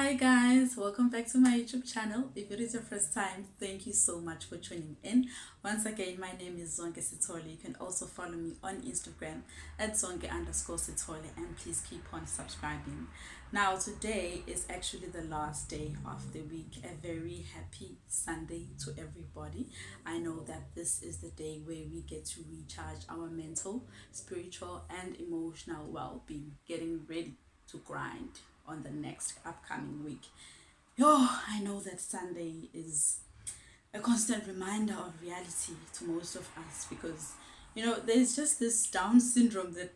Hi guys, welcome back to my YouTube channel. If it is your first time, thank you so much for tuning in. Once again, my name is Zonke Sithole. You can also follow me on Instagram at Zonke_Sithole, and please keep on subscribing. Now today is actually the last day of the week. A very happy Sunday to everybody. I know that this is the day where we get to recharge our mental, spiritual and emotional well-being, getting ready to grind on the next upcoming week. Yo, I know that Sunday is a constant reminder of reality to most of us because there's just this Down syndrome that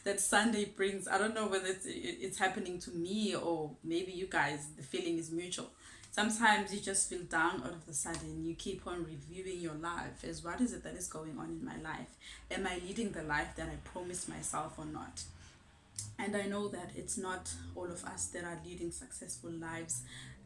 that Sunday brings. I don't know whether it's happening to me or maybe you guys. The feeling is mutual. Sometimes you just feel down all of a sudden. You keep on reviewing your life as what is it that is going on in my life? Am I leading the life that I promised myself or not? And I know that it's not all of us that are leading successful lives.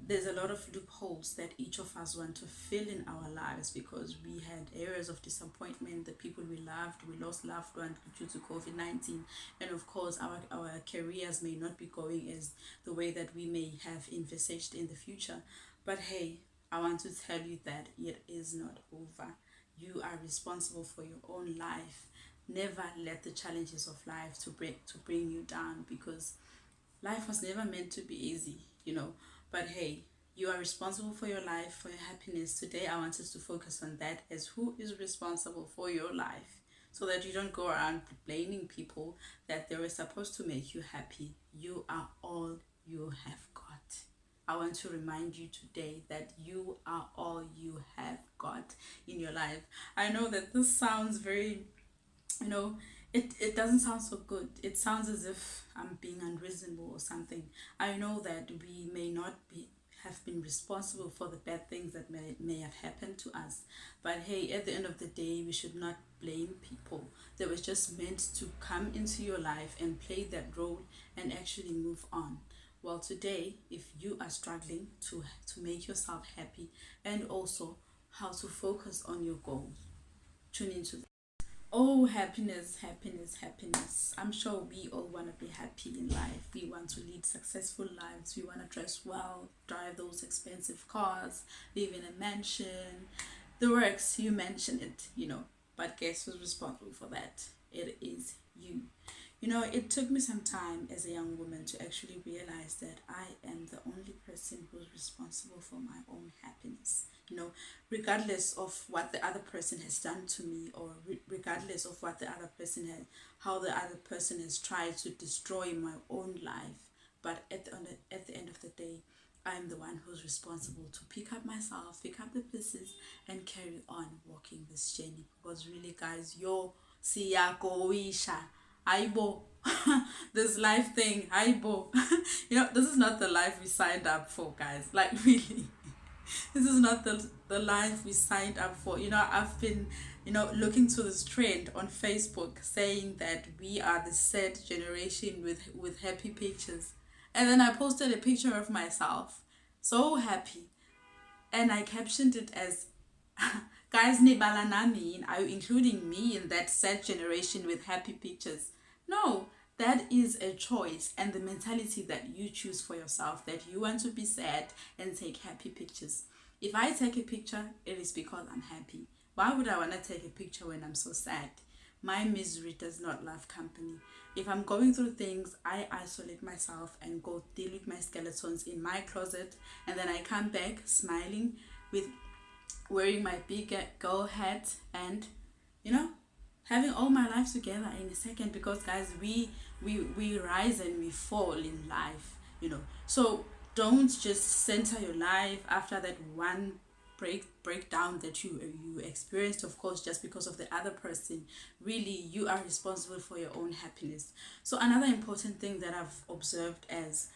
There's a lot of loopholes that each of us want to fill in our lives because we had areas of disappointment, the people we loved, we lost loved ones due to COVID-19. And of course, our careers may not be going as the way that we may have envisaged in the future. But hey, I want to tell you that it is not over. You are responsible for your own life. Never let the challenges of life to bring you down, because life was never meant to be easy. But hey, you are responsible for your life, for your happiness. Today I want us to focus on that, as who is responsible for your life, so that you don't go around blaming people that they were supposed to make you happy. You are all you have got. I want to remind you today that you are all you have got in your life. I know that this sounds very, you know it doesn't sound so good. It sounds as if I'm being unreasonable or something. I know that we may not be have been responsible for the bad things that may have happened to us, but hey, at the end of the day, we should not blame people that was just meant to come into your life and play that role and actually move on. Well, today, if you are struggling to make yourself happy, and also how to focus on your goals, tune into. Oh, happiness, happiness, happiness. I'm sure we all want to be happy in life. We want to lead successful lives. We want to dress well, drive those expensive cars, live in a mansion. The works, you mentioned it. But guess who's responsible for that? It is you. It took me some time as a young woman to actually realize that I am the only person who's responsible for my own happiness. Regardless of what the other person has done to me, or regardless of what the other person has, how the other person has tried to destroy my own life. But at the end of the day, I'm the one who's responsible to pick up myself, pick up the pieces, and carry on walking this journey. Because really, guys, siyakoisha. Aibo. This life thing, Aibo. This is not the life we signed up for, guys. Like, really. This is not the life we signed up for. I've been, looking to this trend on Facebook saying that we are the sad generation with happy pictures. And then I posted a picture of myself, so happy. And I captioned it as, guys, nibala nami, are you including me in that sad generation with happy pictures? No, that is a choice and the mentality that you choose for yourself, that you want to be sad and take happy pictures. If I take a picture, it is because I'm happy. Why would I want to take a picture when I'm so sad? My misery does not love company. If I'm going through things, I isolate myself and go deal with my skeletons in my closet, and then I come back smiling, with wearing my big girl hat, and you know having all my life together in a second. Because guys, we rise and we fall in life. So don't just center your life after that one breakdown that you experienced, of course, just because of the other person. Really, you are responsible for your own happiness. So another important thing that I've observed as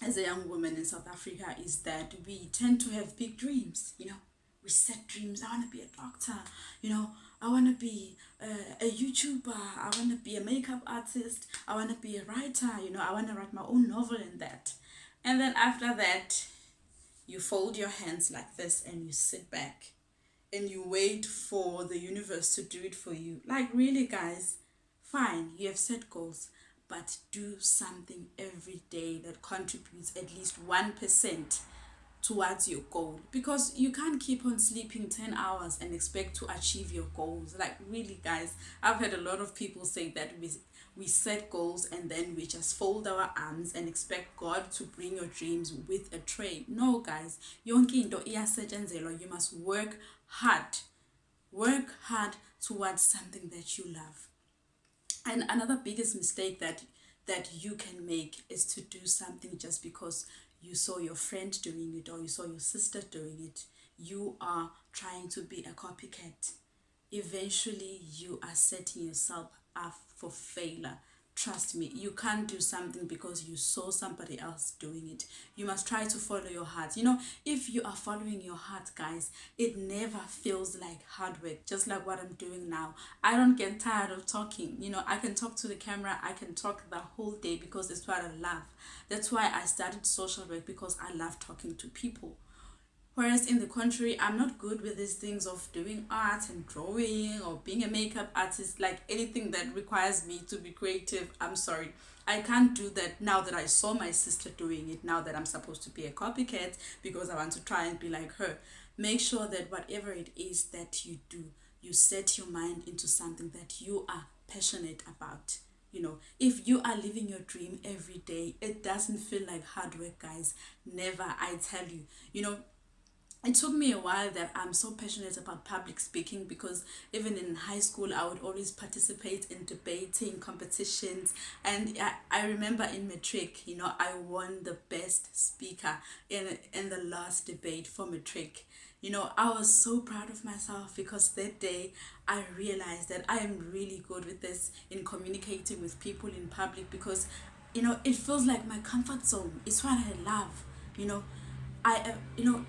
a young woman in South Africa is that we tend to have big dreams. We set dreams. I want to be a doctor, I want to be a YouTuber, I want to be a makeup artist, I want to be a writer, I want to write my own novel and that. And then after that, you fold your hands like this and you sit back and you wait for the universe to do it for you. Like, really, guys, fine, you have set goals, but do something every day that contributes at least 1% towards your goal, because you can't keep on sleeping 10 hours and expect to achieve your goals. Like, really, guys, I've heard a lot of people say that we set goals and then we just fold our arms and expect God to bring your dreams with a tray. No, guys, yonke into iyasetshenzelwa. You must work hard towards something that you love. And another biggest mistake that you can make is to do something just because you saw your friend doing it or you saw your sister doing it. You are trying to be a copycat. Eventually you are setting yourself up for failure. Trust me, you can't do something because you saw somebody else doing it. You must try to follow your heart. If you are following your heart, guys, it never feels like hard work, just like what I'm doing now. I don't get tired of talking. I can talk to the camera, I can talk the whole day because it's what I love. That's why I started social work, because I love talking to people. Whereas in the country, I'm not good with these things of doing art and drawing or being a makeup artist, like anything that requires me to be creative. I'm sorry. I can't do that now that I saw my sister doing it, now that I'm supposed to be a copycat because I want to try and be like her. Make sure that whatever it is that you do, you set your mind into something that you are passionate about. If you are living your dream every day, it doesn't feel like hard work, guys. Never, I tell you. It took me a while that I'm so passionate about public speaking, because even in high school I would always participate in debating competitions. And I remember in matric, I won the best speaker in the last debate for matric. I was so proud of myself, because that day I realized that I am really good with this, in communicating with people in public, because it feels like my comfort zone. It's what I love. you know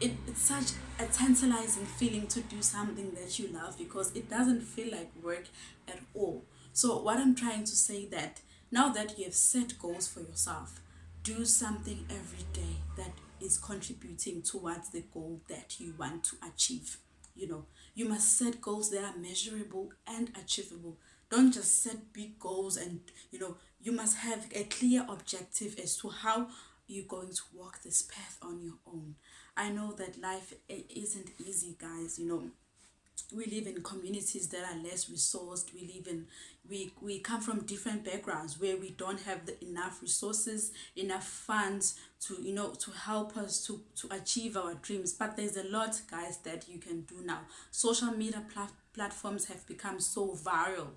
it's such a tantalizing feeling to do something that you love, because it doesn't feel like work at all. So what I'm trying to say, that now that you have set goals for yourself, do something every day that is contributing towards the goal that you want to achieve. You must set goals that are measurable and achievable. Don't just set big goals, and you must have a clear objective as to how you're going to walk this path on your own. I know that life isn't easy, guys. We live in communities that are less resourced. We come from different backgrounds where we don't have enough resources, enough funds to help us to achieve our dreams. But there's a lot, guys, that you can do now. Social media platforms have become so viral.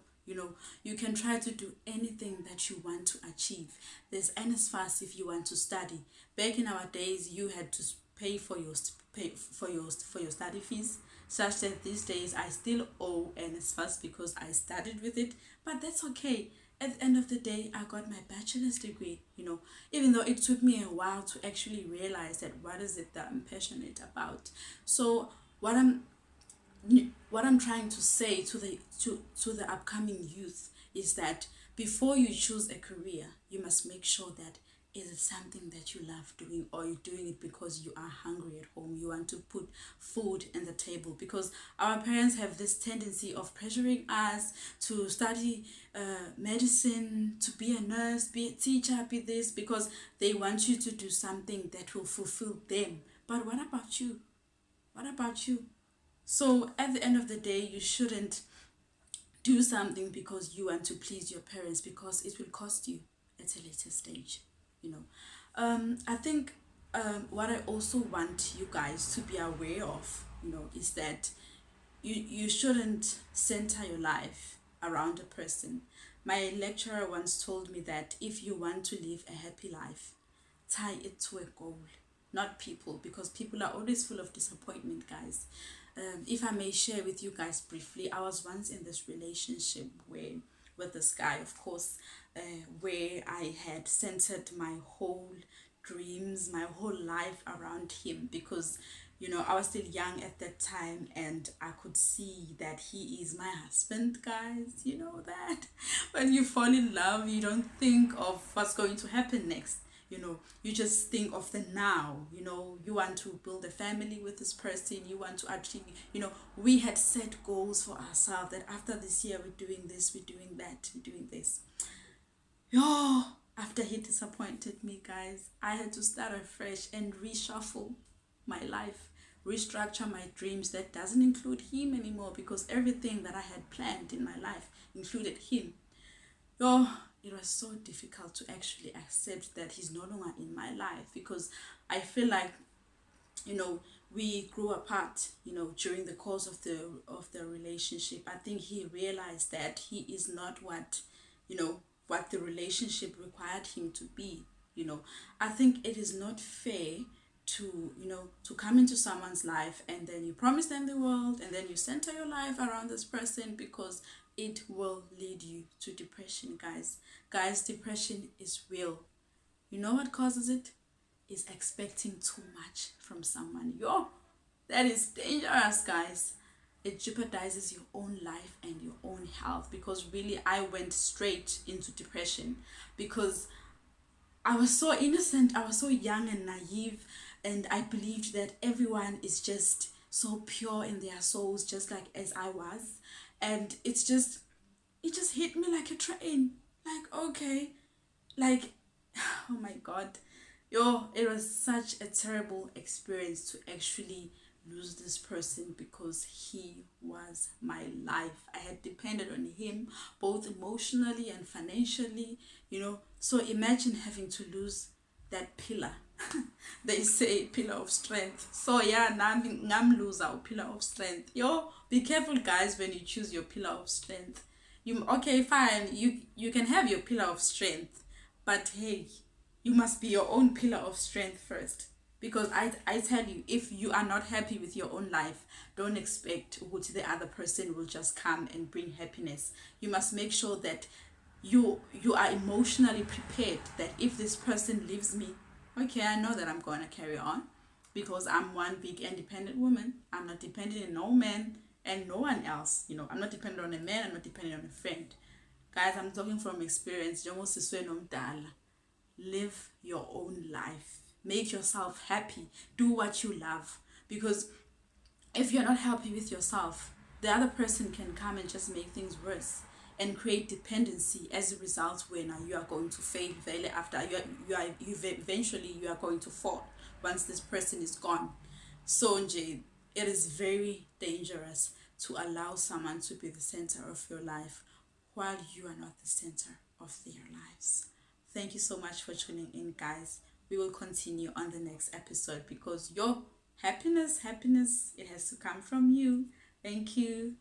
You can try to do anything that you want to achieve. There's NSFAS if you want to study. Back in our days, you had to pay for your study fees, such that these days I still owe NSFAS because I studied with it. But that's okay. At the end of the day, I got my bachelor's degree. Even though it took me a while to actually realize that what is it that I'm passionate about. So what I'm trying to say to the upcoming youth is that before you choose a career, you must make sure that is it something that you love doing, or you're doing it because you are hungry at home, you want to put food on the table. Because our parents have this tendency of pressuring us to study medicine, to be a nurse, be a teacher, be this, because they want you to do something that will fulfill them. But what about you? What about you? So at the end of the day, you shouldn't do something because you want to please your parents, because it will cost you at a later stage. I think what I also want you guys to be aware of, is that you shouldn't center your life around a person. My lecturer once told me that if you want to live a happy life, tie it to a goal, not people, because people are always full of disappointment, guys. If I may share with you guys briefly, I was once in this relationship with this guy, of course, where I had centered my whole dreams, my whole life around him, because I was still young at that time, and I could see that he is my husband, guys. You know that when you fall in love, you don't think of what's going to happen next. You just think of the now. You want to build a family with this person, you want to achieve. We had set goals for ourselves, that after this year we're doing this, we're doing that, we're doing this. Yo, after he disappointed me, guys, I had to start afresh and reshuffle my life, restructure my dreams that doesn't include him anymore, because everything that I had planned in my life included him. Yo, it was so difficult to actually accept that he's no longer in my life, because I feel like, you know, we grew apart, during the course of the relationship. I think he realized that he is not what the relationship required him to be. I think it is not fair to come into someone's life and then you promise them the world and then you center your life around this person, because it will lead you to depression, guys. Depression is real. You know what causes it? Is expecting too much from someone. Yo, that is dangerous, guys. It jeopardizes your own life and your own health, because really I went straight into depression because I was so innocent, I was so young and naive, and I believed that everyone is just so pure in their souls, just like as I was. And it just hit me like a train. Like, okay, like, oh my god, yo, it was such a terrible experience to actually lose this person, because he was my life. I had depended on him both emotionally and financially. So imagine having to lose that pillar. They say pillar of strength. So yeah, nam lose our pillar of strength. Yo, be careful, guys, when you choose your pillar of strength. You okay, fine, you can have your pillar of strength, but hey, you must be your own pillar of strength first. Because I tell you, if you are not happy with your own life, don't expect what the other person will just come and bring happiness. You must make sure that you are emotionally prepared that if this person leaves me, okay, I know that I'm going to carry on, because I'm one big independent woman. I'm not dependent on no man and no one else. I'm not dependent on a man. I'm not dependent on a friend. Guys, I'm talking from experience. Live your own life. Make yourself happy. Do what you love. Because if you're not happy with yourself, the other person can come and just make things worse and create dependency. As a result, when you are going to fail very after eventually you are going to fall once this person is gone. So Nje, it is very dangerous to allow someone to be the center of your life while you are not the center of their lives. Thank you so much for tuning in, guys. We will continue on the next episode, because your happiness, it has to come from you. Thank you.